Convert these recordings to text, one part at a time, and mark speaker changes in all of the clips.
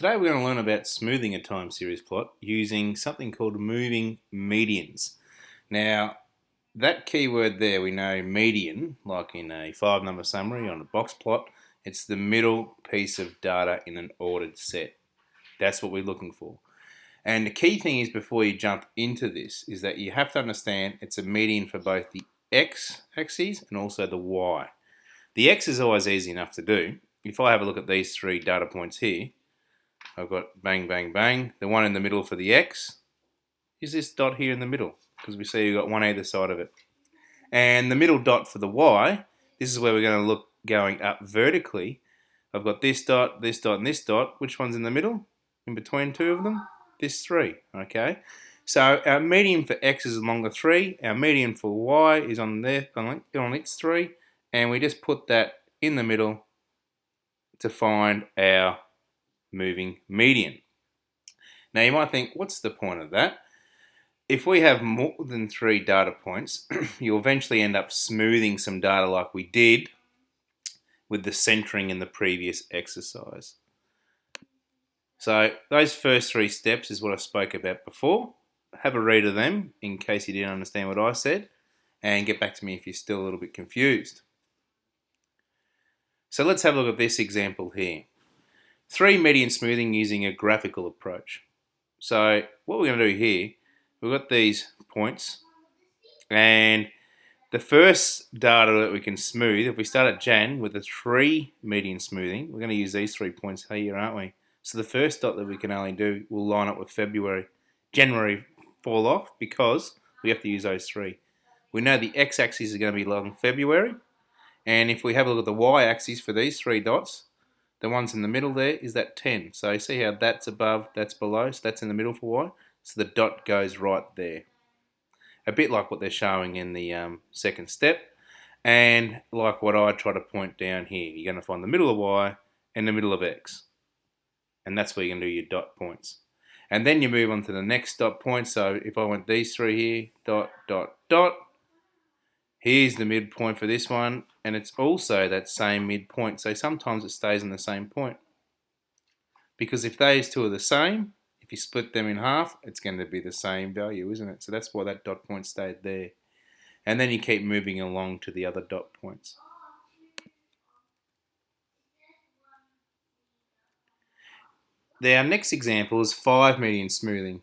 Speaker 1: Today we're going to learn about smoothing a time series plot using something called moving medians. Now, that keyword there, we know median, like in a 5-number summary on a box plot, it's the middle piece of data in an ordered set. That's what we're looking for. And the key thing is, before you jump into this, is that you have to understand it's a median for both the x-axis and also the y. The x is always easy enough to do. If I have a look at these three data points here, I've got bang, bang, bang. The one in the middle for the x is this dot here in the middle, because we see you've got one either side of it. And the middle dot for the y, this is where we're going to look going up vertically. I've got this dot, and this dot. Which one's in the middle? In between two of them? This 3, okay? So our median for x is along the 3. Our median for y is on its 3. And we just put that in the middle to find our moving median. Now you might think, what's the point of that? If we have more than 3 data points, you'll eventually end up smoothing some data like we did with the centering in the previous exercise. So those first 3 steps is what I spoke about before. Have a read of them in case you didn't understand what I said, and get back to me if you're still a little bit confused. So let's have a look at this example here. 3 median smoothing using a graphical approach. So what we're going to do here, we've got these points, and the first data that we can smooth, if we start at Jan with a 3 median smoothing, we're going to use these 3 points here, aren't we? So the first dot that we can only do will line up with February. January fall off because we have to use those 3. We know the x-axis is going to be along February, and if we have a look at the y-axis for these 3 dots, the ones in the middle there is that 10. So you see how that's above, that's below, so that's in the middle for y. So the dot goes right there. A bit like what they're showing in the second step, and like what I try to point down here. You're going to find the middle of y and the middle of x. And that's where you're going to do your dot points. And then you move on to the next dot point. So if I went these 3 here, dot, dot, dot, here's the midpoint for this one, and it's also that same midpoint. So sometimes it stays on the same point. Because if those two are the same, if you split them in half, it's going to be the same value, isn't it? So that's why that dot point stayed there. And then you keep moving along to the other dot points. Our next example is 5 median smoothing.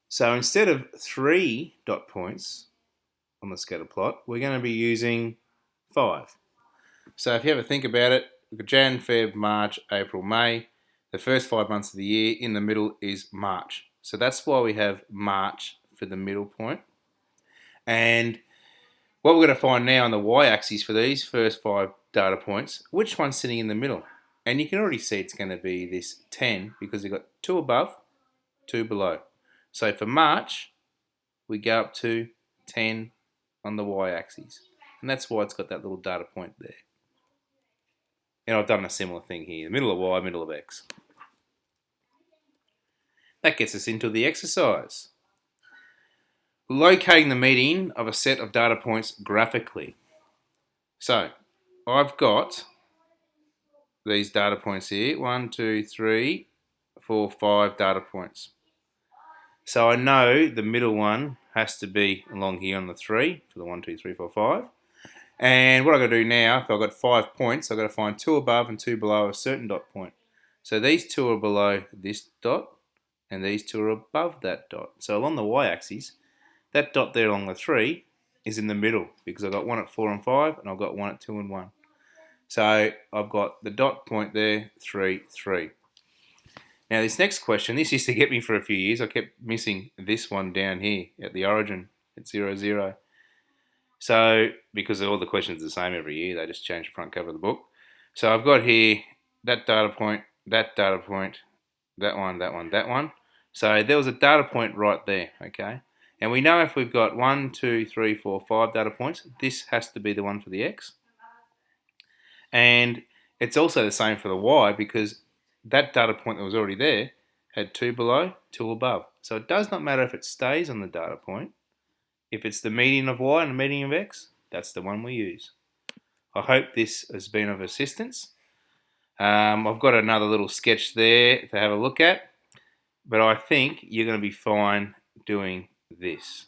Speaker 1: So instead of 3 dot points on the scatter plot, we're going to be using 5. So if you ever think about it, we've got Jan, Feb, March, April, May. The first 5 months of the year, in the middle is March. So that's why we have March for the middle point. And what we're going to find now on the y-axis for these first 5 data points, which one's sitting in the middle? And you can already see it's going to be this 10 because we've got 2 above, 2 below. So for March, we go up to 10 on the y-axis. And that's why it's got that little data point there. And I've done a similar thing here, middle of y, middle of x. That gets us into the exercise. Locating the median of a set of data points graphically. So I've got these data points here, 1, 2, 3, 4, 5 data points. So I know the middle one has to be along here on the 3 for the 1, 2, 3, 4, 5. And what I've got to do now, if I've got 5 points, I've got to find 2 above and 2 below a certain dot point. So these 2 are below this dot, and these 2 are above that dot. So along the y-axis, that dot there along the 3 is in the middle because I've got 1 at 4 and 5, and I've got 1 at 2 and 1. So I've got the dot point there, 3, 3. Now this next question, this used to get me for a few years. I kept missing this one down here at the origin at 0, 0. So, because all the questions are the same every year, they just change the front cover of the book. So I've got here that data point, that one, that one. So there was a data point right there, okay? And we know if we've got 1, 2, 3, 4, 5 data points, this has to be the one for the x. And it's also the same for the y because that data point that was already there had 2 below, 2 above. So it does not matter if it stays on the data point. If it's the median of y and the median of x, that's the one we use. I hope this has been of assistance. I've got another little sketch there to have a look at, but I think you're going to be fine doing this.